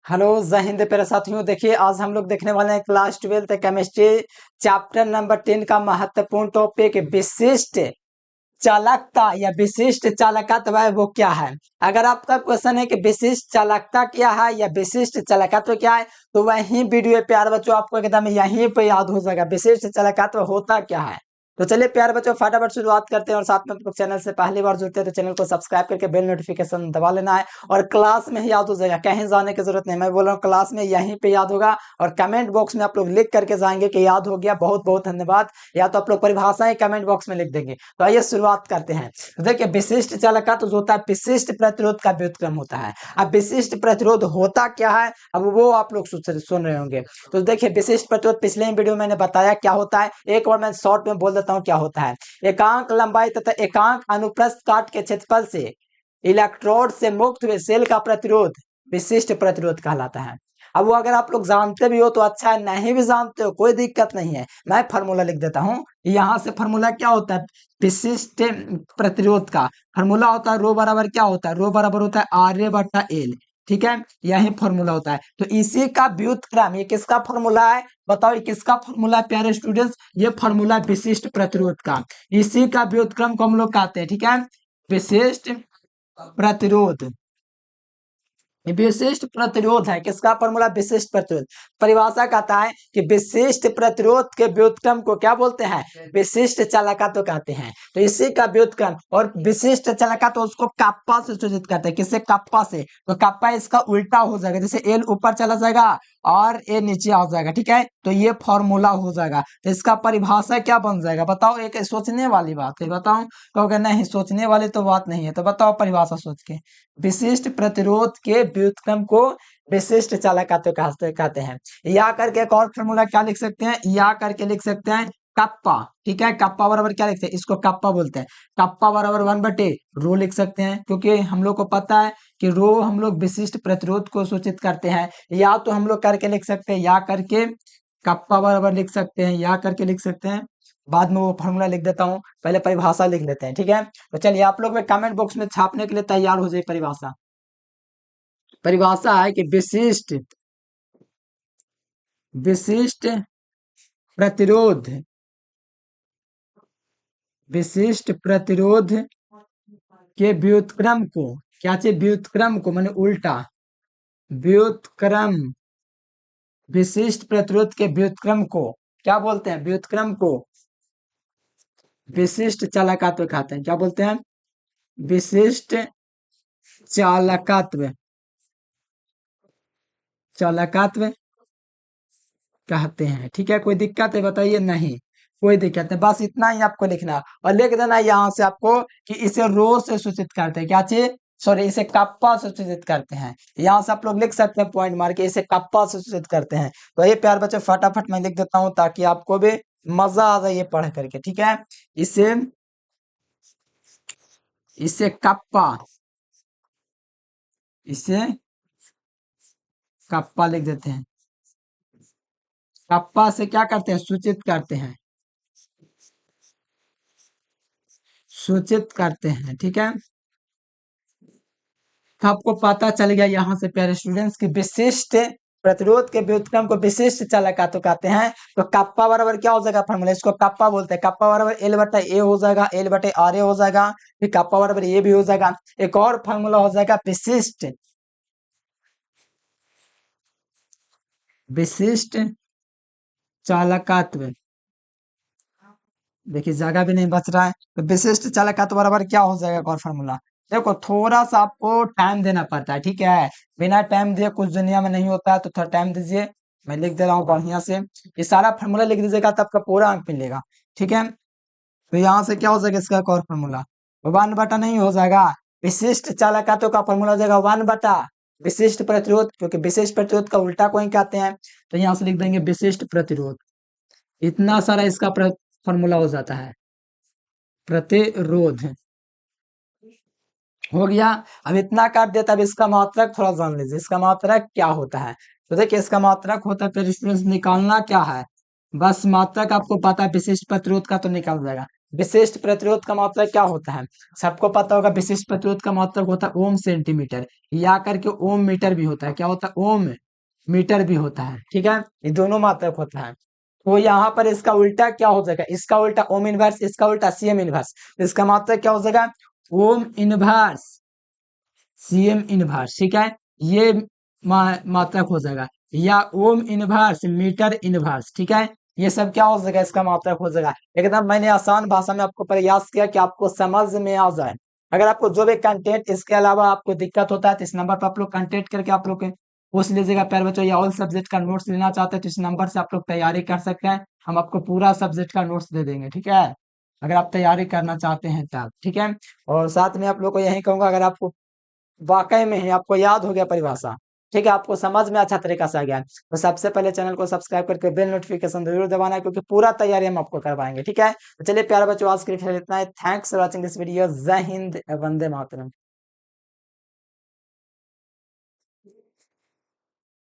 Hello जय हिंद प्यारे साथियों। देखिए आज हम लोग देखने वाले हैं class 12th chemistry chapter number 10 का महत्वपूर्ण टॉपिक विशिष्ट चालकता या विशिष्ट चालकत्व है वो क्या है। अगर आपका क्वेश्चन है कि विशिष्ट चालकता क्या है या विशिष्ट चालकत्व क्या है तो वही वीडियो प्यारे बच्चों आपको एकदम यहीं पे याद हो जाएगा विशिष्ट चालकत्व होता क्या है। तो चलिए प्यारे बच्चों फटाफट शुरुआत करते हैं और साथ में चैनल से पहली बार जुड़ते हैं तो चैनल को सब्सक्राइब करके बेल नोटिफिकेशन दबा लेना है और क्लास में ही याद हो जाएगा, कहीं जाने की जरूरत नहीं। मैं बोल रहा हूँ क्लास में यहीं पे याद होगा और कमेंट बॉक्स में आप लोग लिख करके जाएंगे कि याद हो गया, बहुत बहुत धन्यवाद। या तो आप लोग परिभाषाएं कमेंट बॉक्स में लिख देंगे। तो आइए शुरुआत करते हैं। तो देखिए विशिष्ट चालकता तो जो होता है विशिष्ट प्रतिरोध का व्युत्क्रम होता है। अब विशिष्ट प्रतिरोध होता क्या है अब वो आप लोग सुन रहे होंगे। तो देखिए विशिष्ट प्रतिरोध पिछले वीडियो में मैंने बताया क्या होता है, एक और मैं शॉर्ट में बोल देता हूँ क्या होता है। एकांक लंबाई तथा एकांक अनुप्रस्थ काट के क्षेत्रफल से इलेक्ट्रोड से मुक्त हुए सेल का प्रतिरोध विशिष्ट प्रतिरोध कहलाता है। अब वो अगर आप लोग जानते भी हो तो अच्छा है, नहीं भी जानते हो कोई दिक्कत नहीं है, मैं फार्मूला लिख देता हूँ। यहाँ से फार्मूला क्या होता है विशिष्ट प्रतिरोध का फार्मूला होता है रो बराबर क्या होता है, रो बराबर होता है आर बटा एल। ठीक है, यही फॉर्मूला होता है। तो इसी का व्युत्क्रम, ये किसका फॉर्मूला है बताओ, ये किसका फॉर्मूला है प्यारे स्टूडेंट्स, ये फॉर्मूला विशिष्ट प्रतिरोध का। इसी का व्युत्क्रम को हम लोग कहते हैं, ठीक है, विशिष्ट प्रतिरोध। विशिष्ट प्रतिरोध है किसका फॉर्मूला, विशिष्ट प्रतिरोध। परिभाषा कहता है कि विशिष्ट प्रतिरोध के व्युत्क्रम को क्या बोलते हैं, विशिष्ट चालकत्व कहते हैं। तो इसी का व्युत्क्रम और विशिष्ट चालकत्व उसको कप्पा से सूचित करते हैं, किससे, कप्पा से। तो कप्पा इसका उल्टा हो जाएगा, जैसे एल ऊपर चला जाएगा और ए नीचे आ जाएगा, ठीक है। तो ये फॉर्मूला हो जाएगा। तो इसका परिभाषा क्या बन जाएगा बताओ, एक सोचने वाली बात है, बताओ। कहोगे नहीं सोचने वाली तो बात नहीं है, तो बताओ परिभाषा सोच के। विशिष्ट प्रतिरोध के व्युत्क्रम को विशिष्ट चालकत्व कहते हैं। या करके एक और फॉर्मूला क्या लिख सकते हैं, या करके लिख सकते हैं कप्पा, ठीक है। कप्पा बराबर क्या लिखते हैं, इसको कप्पा बोलते हैं। कप्पा बराबर 1/रो लिख सकते हैं, क्योंकि हम लोग को पता है कि रो हम लोग विशिष्ट प्रतिरोध को सूचित करते हैं। या तो हम लोग करके लिख सकते हैं, या करके कप्पा बराबर लिख सकते हैं, या करके लिख सकते हैं। बाद में वो फॉर्मूला लिख देता हूँ, पहले परिभाषा लिख लेते हैं, ठीक है। तो चलिए आप लोग में कमेंट बॉक्स में छापने के लिए तैयार हो जाए परिभाषा। परिभाषा है कि विशिष्ट विशिष्ट प्रतिरोध, विशिष्ट प्रतिरोध के व्युत्क्रम को, क्या चाहिए, व्युत्क्रम को माने उल्टा, व्युत्क्रम, विशिष्ट प्रतिरोध के व्युत्क्रम को क्या बोलते हैं, व्युत्क्रम को विशिष्ट चालकत्व कहते हैं। क्या बोलते हैं, विशिष्ट चालकत्व, चालकत्व कहते हैं, ठीक है। कोई दिक्कत है बताइए, नहीं कोई दिक्कत नहीं, बस इतना ही आपको लिखना और लिख देना यहाँ से आपको कि इसे रो से सूचित करते हैं, क्या चीज, सॉरी इसे कप्पा से सूचित करते हैं। यहाँ से आप लोग लिख सकते हैं पॉइंट मार के, इसे कप्पा से सूचित करते हैं। तो ये प्यार बच्चे फटाफट मैं लिख देता हूँ ताकि आपको भी मजा आ जाए ये पढ़ करके, ठीक है। इसे इसे कप्पा, इसे कप्पा लिख देते हैं। कप्पा से क्या करते हैं, सूचित करते हैं, सूचित करते हैं, ठीक है। तो आपको पता चल गया यहाँ से प्यारे स्टूडेंट्स की विशिष्ट प्रतिरोध के व्युत्क्रम को विशिष्ट चालकत्व कहते हैं। तो कप्पा बराबर क्या हो जाएगा फॉर्मूला, इसको कप्पा बोलते हैं। कप्पा बराबर एल बटा ए हो जाएगा, एल बटे आर ए हो जाएगा, फिर कप्पा बराबर ए भी हो जाएगा। एक और फॉर्मूला हो जाएगा विशिष्ट, विशिष्ट चालकत्व। देखिए जगह भी नहीं बच रहा है, तो विशिष्ट चालकत्व बराबर क्या हो जाएगा और फॉर्मूला। देखो थोड़ा सा आपको टाइम देना पड़ता है, ठीक है। बिना टाइम दिए कुछ दुनिया में नहीं होता है, तो थोड़ा टाइम दीजिए। मैं लिख दे रहा हूँ बढ़िया से, ये सारा फॉर्मूला लिख दीजिएगा तब का पूरा अंक मिलेगा, ठीक है। तो यहाँ से क्या हो जाएगा इसका एक और फॉर्मूला, 1/, नहीं हो जाएगा विशिष्ट चालकत्व का फॉर्मूला हो जाएगा 1/, विशिष्ट प्रतिरोध, क्योंकि विशिष्ट प्रतिरोध का उल्टा को ही कहते हैं। तो यहाँ से लिख देंगे विशिष्ट प्रतिरोध। इतना सारा इसका फॉर्मूला हो जाता है, प्रतिरोध हो गया। अब इतना काट दिया, तब इसका मात्रक थोड़ा जान लीजिए, इसका मात्रक क्या होता है। तो देखिए इसका मात्रक होता है, फिर स्टूडेंट्स निकालना क्या है, बस मात्रक आपको पता है विशिष्ट प्रतिरोध का तो निकल जाएगा। विशिष्ट प्रतिरोध का मात्रक क्या होता है? सबको पता होगा विशिष्ट प्रतिरोध का मात्रक होता है ओम सेंटीमीटर, या करके ओम मीटर भी होता है। क्या होता है? ओम मीटर भी होता है। ठीक है, ये दोनों मात्रक होता है। तो यहाँ पर इसका उल्टा क्या हो जाएगा? इसका उल्टा ओम इनवर्स, इसका उल्टा सीएम इनवर्स। इसका मात्रक क्या हो जाएगा? Ohm inverse CM inverse. ठीक है, ये मात्रक हो जाएगा, या ओम इनवर्स मीटर इनवर्स। ठीक है, ये सब क्या हो जाएगा? इसका मात्रक हो जाएगा। एकदम मैंने आसान भाषा में आपको प्रयास किया कि आपको समझ में आ जाए। अगर आपको जो भी कंटेंट इसके अलावा आपको दिक्कत होता है तो इस नंबर पर आप लोग कंटेक्ट करके आप लोग पूछ लीजिएगा। प्यारे बच्चों, या ऑल सब्जेक्ट का नोट्स लेना चाहते हैं तो इस नंबर से आप लोग तैयारी कर सकते हैं। हम आपको पूरा सब्जेक्ट का नोट्स दे देंगे। ठीक है, अगर आप तैयारी करना चाहते हैं तब। ठीक है, और साथ में आप लोग को यही कहूंगा, अगर आपको वाकई में ही आपको याद हो गया परिभाषा, ठीक है, आपको समझ में अच्छा तरीका से आ गया, तो सबसे पहले चैनल को सब्सक्राइब करके बेल नोटिफिकेशन जरूर दबाना है, क्योंकि पूरा तैयारी हम आपको करवाएंगे। ठीक है, तो चलिए प्यारे बच्चों, आज के लिए इतना ही। Thanks for watching this video. जय हिंद, वंदे मातरम।